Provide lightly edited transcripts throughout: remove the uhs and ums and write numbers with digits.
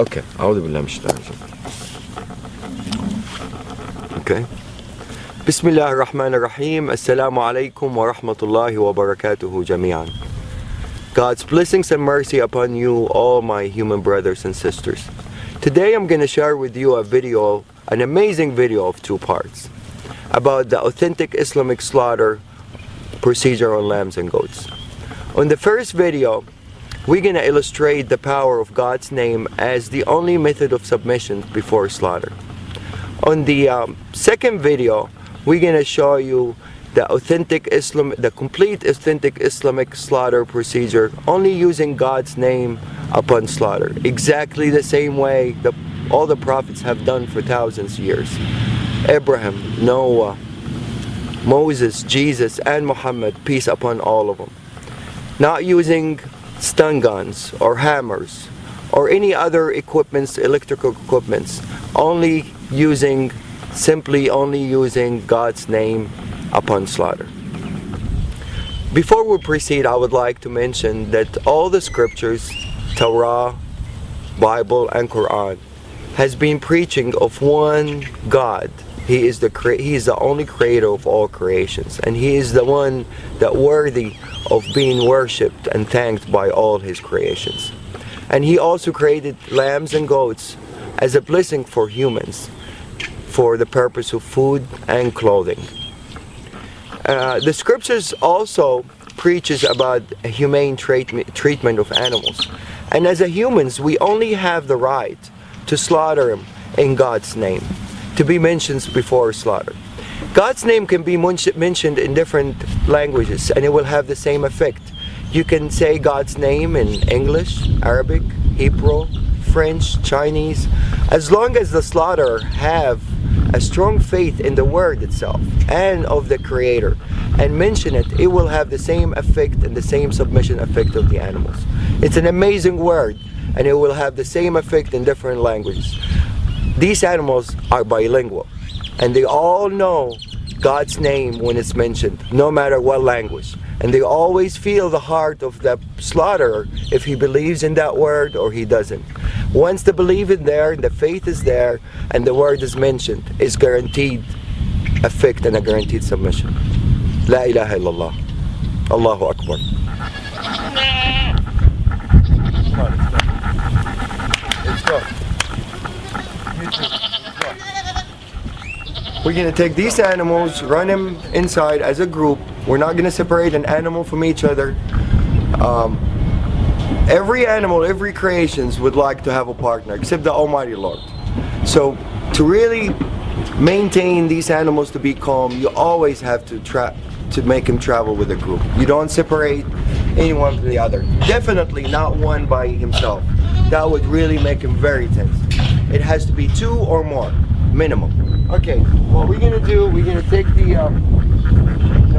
Okay. أعوذ بالله من الشيطان الرجيم. Okay. بسم الله الرحمن الرحيم. Assalamu alaikum wa rahmatullahi wa barakatuhu jami'an. God's blessings and mercy upon you, all my human brothers and sisters. Today I'm going to share with you a video, an amazing video of 2 parts, about the authentic Islamic slaughter procedure on lambs and goats. On the first video, we're going to illustrate the power of God's name as the only method of submission before slaughter. On the second video, we're going to show you the complete authentic Islamic slaughter procedure, only using God's name upon slaughter, exactly the same way that all the prophets have done for thousands of years. Abraham, Noah, Moses, Jesus, and Muhammad, peace upon all of them. Not using stun guns or hammers or any other equipments, electrical equipments, simply only using God's name upon slaughter. Before we proceed, I would like to mention that all the scriptures, Torah, Bible, and Quran, has been preaching of one God. He is the only creator of all creations, and He is the one that worthy of being worshipped and thanked by all His creations. And He also created lambs and goats as a blessing for humans, for the purpose of food and clothing. The scriptures also preaches about a humane treatment of animals, and as humans we only have the right to slaughter them in God's name, to be mentioned before slaughter. God's name can be mentioned in different languages and it will have the same effect. You can say God's name in English, Arabic, Hebrew, French, Chinese. As long as the slaughterer have a strong faith in the word itself and of the Creator and mention it, it will have the same effect and the same submission effect of the animals. It's an amazing word and it will have the same effect in different languages. These animals are bilingual and they all know God's name when it's mentioned, no matter what language. And they always feel the heart of the slaughterer if he believes in that word or he doesn't. Once the belief is there, the faith is there, and the word is mentioned, it's guaranteed effect and a guaranteed submission. La ilaha illallah. Allahu Akbar. Let's go. We're going to take these animals, run them inside as a group. We're not going to separate an animal from each other. Every animal, every creations would like to have a partner, except the Almighty Lord. So to really maintain these animals to be calm, you always have to make them travel with a group. You don't separate anyone from the other. Definitely not one by himself. That would really make him very tense. It has to be 2 or more, minimum. Okay, what we're gonna do, we're gonna take the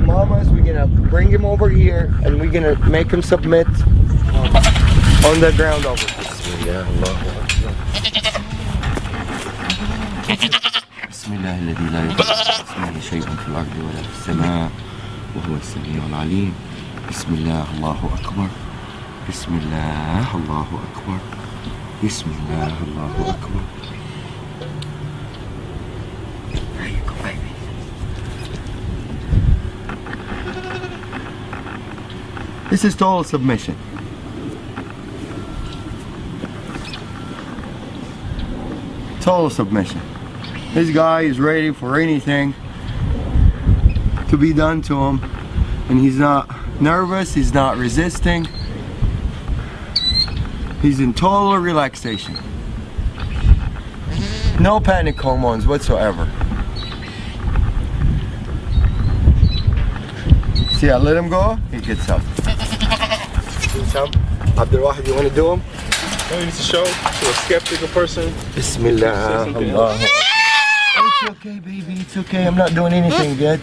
mamas, we're gonna bring him over here, and we're gonna make him submit on the ground over here. Bismillah, Allahu Akbar. Bismillah, الذي لا يضر اسمه شيء في الأرض ولا في السماء وهو السميع العليم. بسم الله الله أكبر. بسم الله الله أكبر. بسم الله الله أكبر. This is total submission. Total submission. This guy is ready for anything to be done to him, and he's not nervous, he's not resisting. He's in total relaxation. No panic hormones whatsoever. See, I let him go, he gets up. Abdul Wahid, you want to do them? No, you need to show to a skeptical person. Bismillah. Allah. It's okay, baby. It's okay. I'm not doing anything yet.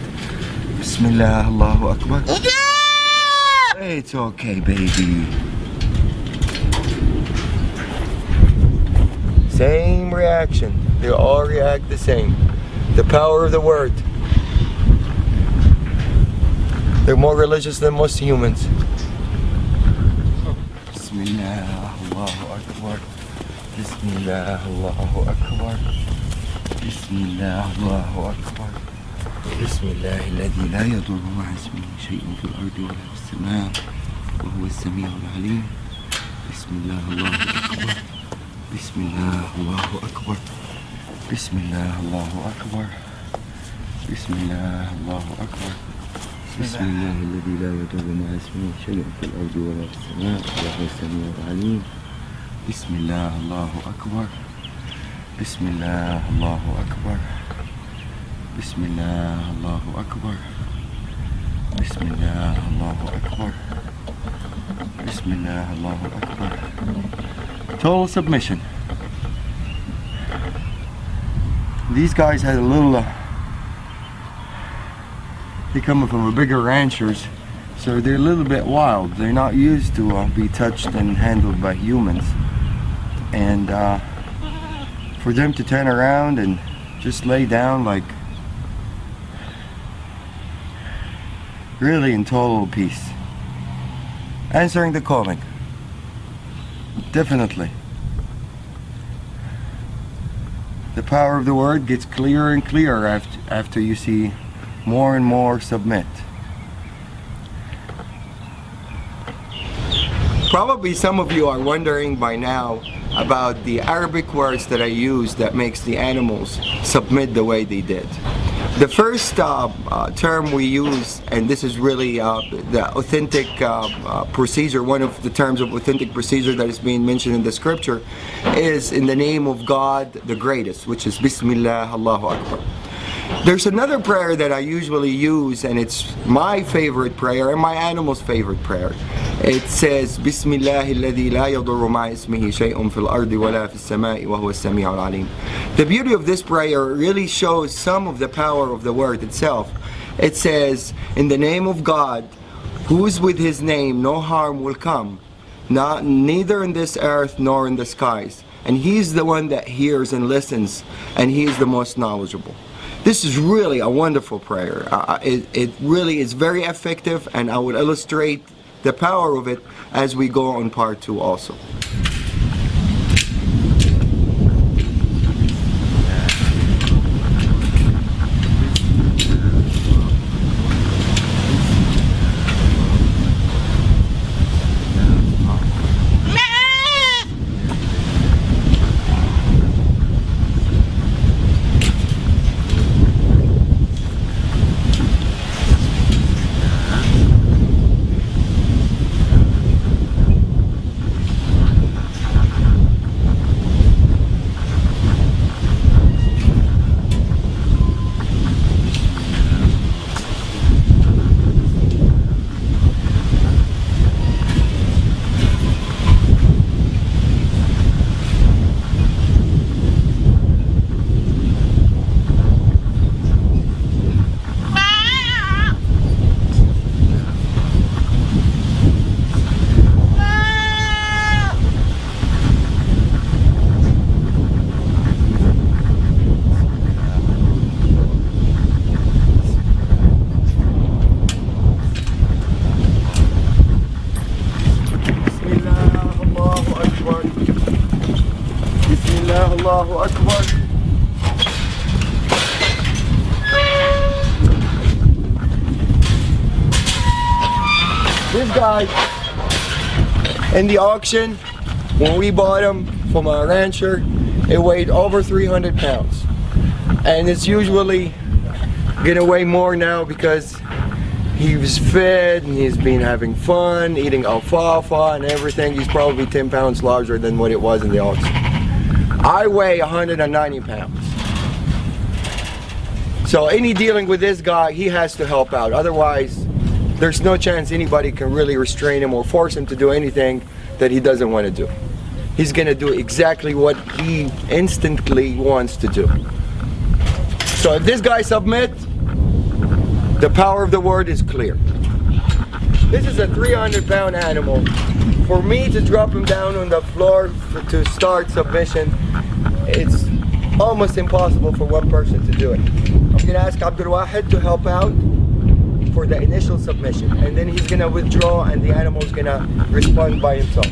Bismillah. Allahu Akbar. It's okay, baby. Same reaction. They all react the same. The power of the word. They're more religious than most humans. Bismillah, Allahu Akbar. Bismillah, Allahu Akbar. Bismillah, Allahu Akbar. Bismillah, الذي لا يضر مع اسمه شيء في الأرض ولا في السماء وهو السميع العليم. Bismillah, Allahu Akbar. Bismillah, Allahu Akbar. Bismillah, Allahu Akbar. Bismillah, Allahu Akbar. بسم الله الذي لا يضر مع اسمه شيء في الأرض ولا في السماء وهو السميع العليم. بسم الله الله أكبر. بسم الله الله أكبر. بسم الله الله أكبر. بسم الله الله أكبر. بسم الله الله أكبر. Total submission. These guys had a little they come from a bigger ranchers, so they're a little bit wild. They're not used to be touched and handled by humans, and for them to turn around and just lay down like really in total peace, answering the calling. Definitely the power of the word gets clearer and clearer after you see more and more submit. Probably some of you are wondering by now about the Arabic words that I use that makes the animals submit the way they did. The first term we use, and this is really the authentic procedure, one of the terms of authentic procedure that is being mentioned in the scripture, is in the name of God the greatest, which is Bismillah, Allahu Akbar. There's another prayer that I usually use, and it's my favorite prayer and my animal's favorite prayer. It says, Bismillah alladhi la yadurru ma'a ismihi shay'un fil ardi wala fis sama'i wa huwa as-sami'ul 'alim. The beauty of this prayer really shows some of the power of the word itself. It says, in the name of God, who is with his name, no harm will come, neither in this earth nor in the skies. And he's the one that hears and listens, and he's the most knowledgeable. This is really a wonderful prayer. It really is very effective, and I will illustrate the power of it as we go on part 2 also. Allahu Akbar. This guy in the auction, when we bought him from a rancher, it weighed over 300 pounds. And it's usually gonna weigh more now because he was fed and he's been having fun, eating alfalfa and everything. He's probably 10 pounds larger than what it was in the auction. I weigh 190 pounds. So any dealing with this guy, he has to help out. Otherwise, there's no chance anybody can really restrain him or force him to do anything that he doesn't want to do. He's gonna do exactly what he instantly wants to do. So if this guy submits, the power of the word is clear. This is a 300-pound animal. For me to drop him down on the floor to start submission, it's almost impossible for one person to do it. I'm going to ask Abdul Wahid to help out for the initial submission, and then he's going to withdraw and the animal is going to respond by himself.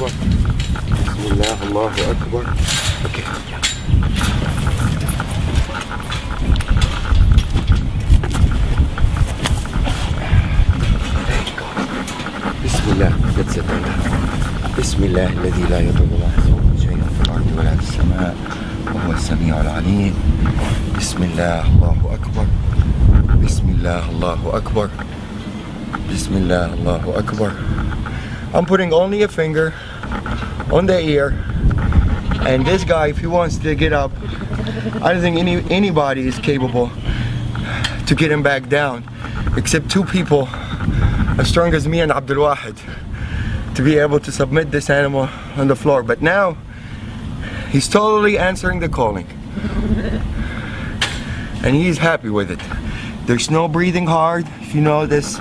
أكبر. بسم الله الله أكبر. Okay. بسم الله. That's it. بسم الله الذي لا يضر مع اسمه شيء في الأرض ولا في السماء وهو السميع العليم. بسم الله الله أكبر. بسم الله الله أكبر. بسم الله الله أكبر. I'm putting only a finger on the ear, and this guy, if he wants to get up, I don't think anybody is capable to get him back down, except two people as strong as me and Abdul Wahid, to be able to submit this animal on the floor. But now he's totally answering the calling, and he's happy with it. There's no breathing hard. If you know this,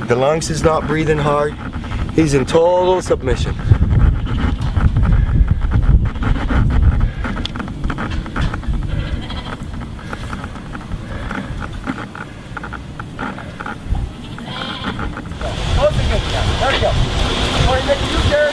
the lungs is not breathing hard. He's in total submission. There we go. All right, make a U-turn.